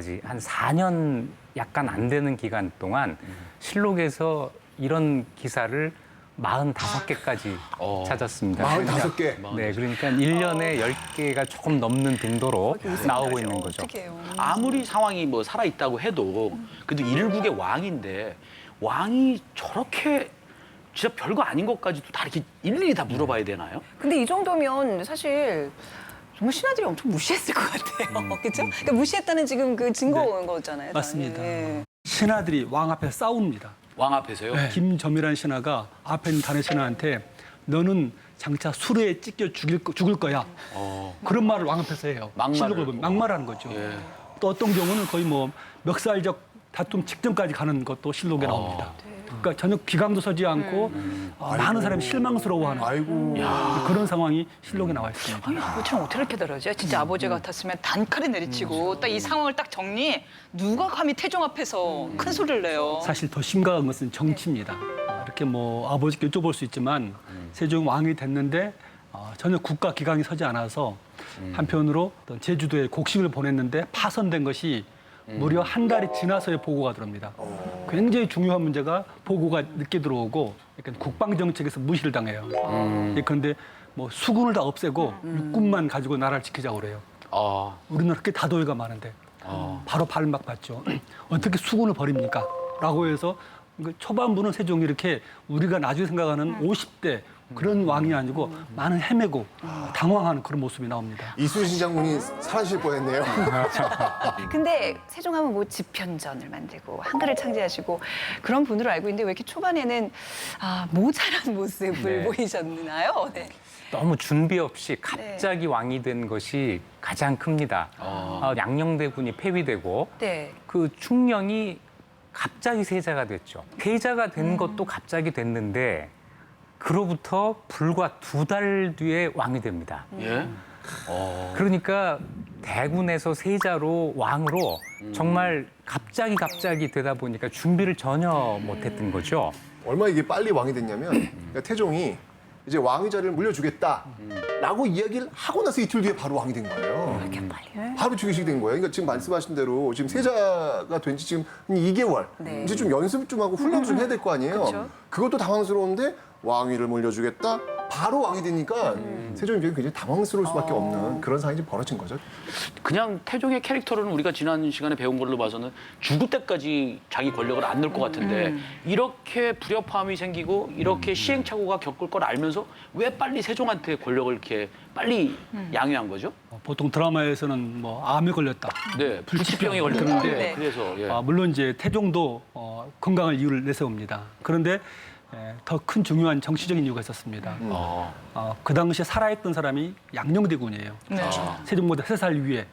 때까지 한 4년 약간 안 되는 기간 동안 실록에서 이런 기사를 45개까지 찾았습니다. 45개? 네, 그러니까 1년에 10개가 조금 넘는 빈도로 나오고 있는 거죠. 어떻게 해요? 아무리 상황이 뭐 살아있다고 해도 그래도 일국의 왕인데 왕이 저렇게 진짜 별거 아닌 것까지도 다 이렇게 일일이 다 물어봐야 되나요? 근데 이 정도면 사실 정말 신하들이 엄청 무시했을 것 같아요. 그렇죠? 그러니까 무시했다는 지금 그 증거인 거잖아요. 맞습니다. 예. 신하들이 왕 앞에 싸웁니다. 왕 앞에서요? 김점이라는 신하가 앞에 있는 다른 신하한테 너는 장차 수레에 찢겨 죽을 거야. 그런 말을 왕 앞에서 해요. 막말을. 실록을 보면 막말하는 거죠. 예. 또 어떤 경우는 거의 뭐 멱살적 다툼 직전까지 가는 것도 실록에 나옵니다. 그러니까 전혀 귀감도 서지 않고 많은 사람이 실망스러워하는 아이고. 그런 상황이 실록에 나와 있습니다. 아니, 아버지는 어떻게 이렇게 다르지? 진짜 아버지 같았으면 단칼에 내리치고 딱 이 상황을 딱 정리 누가 감히 태종 앞에서 큰 소리를 내요. 사실 더 심각한 것은 정치입니다. 이렇게 뭐 아버지께 여쭤볼 수 있지만 세종 왕이 됐는데 전혀 국가 기강이 서지 않아서 한편으로 어떤 제주도에 곡식을 보냈는데 파손된 것이 무려 한 달이 지나서야 보고가 들어옵니다. 굉장히 중요한 문제가 보고가 늦게 들어오고 약간 국방 정책에서 무시를 당해요. 그런데 뭐 수군을 다 없애고 육군만 가지고 나라를 지키자고 그래요. 우리는 그렇게 다도회가 많은데 바로 발막 받죠. 어떻게 수군을 버립니까? 라고 해서 초반부는 세종이 이렇게 우리가 나중에 생각하는 50대 그런 왕이 아니고 많은 헤매고 당황하는 그런 모습이 나옵니다. 이순신 장군이 사라질 뻔했네요. 근데 세종하면 뭐 집현전을 만들고 한글을 창제하시고 그런 분으로 알고 있는데 왜 이렇게 초반에는 모자란 모습을 네. 보이셨나요? 네. 너무 준비 없이 갑자기 왕이 된 것이 가장 큽니다. 양녕대군이 폐위되고 네. 그 충령이 갑자기 세자가 됐죠. 세자가 된 것도 갑자기 됐는데 그로부터 불과 2달 뒤에 왕이 됩니다. 예? 그러니까 대군에서 세자로 왕으로 정말 갑자기 되다 보니까 준비를 전혀 못했던 거죠. 얼마나 이게 빨리 왕이 됐냐면 그러니까 태종이 이제 왕위 자리를 물려주겠다라고 이야기를 하고 나서 이틀 뒤에 바로 왕이 된 거예요. 이렇게 빨리. 바로 즉위식 된 거예요. 그러니까 지금 말씀하신 대로 지금 세자가 된 지 지금 한 2개월. 네. 이제 좀 연습 좀 하고 훈련 좀 해야 될 거 아니에요. 그쵸. 그것도 당황스러운데 왕위를 물려주겠다. 바로 왕이 되니까 세종 입장에 굉장히 당황스러울 수밖에 없는 그런 상황이 지금 벌어진 거죠. 그냥 태종의 캐릭터로는 우리가 지난 시간에 배운 걸로 봐서는 죽을 때까지 자기 권력을 안 놓을 것 같은데 이렇게 불협화음이 생기고 이렇게 시행착오가 겪을 걸 알면서 왜 빨리 세종한테 권력을 이렇게 빨리 양해한 거죠? 보통 드라마에서는 뭐 암에 걸렸다. 네, 불치병에 그러는데 걸렸는데 그래서 예. 물론 이제 태종도 건강할 이유를 내세웁니다. 그런데 더 큰 중요한 정치적인 이유가 있었습니다. 그 당시에 살아있던 사람이 양녕대군이에요. 네. 세종보다 3살 위에.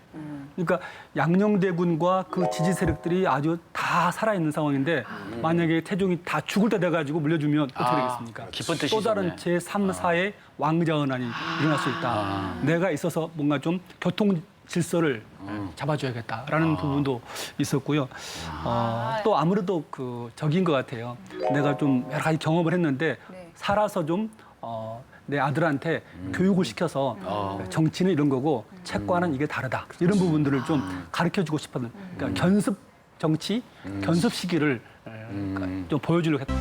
그러니까 양녕대군과 그 지지 세력들이 아주 다 살아있는 상황인데 만약에 태종이 다 죽을 때 돼가지고 물려주면 어떻게 되겠습니까? 깊은 뜻이 또 다른 있었네. 제3, 4의 왕자은환이 일어날 수 있다. 내가 있어서 뭔가 좀 교통 질서를 잡아줘야겠다라는 부분도 있었고요. 또 아무래도 그 적인 것 같아요. 내가 좀 여러 가지 경험을 했는데 살아서 좀 내 아들한테 교육을 시켜서 정치는 이런 거고 채권은 이게 다르다. 이런 부분들을 좀 가르쳐주고 싶었는 그러니까 견습 정치, 견습 시기를 좀 보여주려고 했다.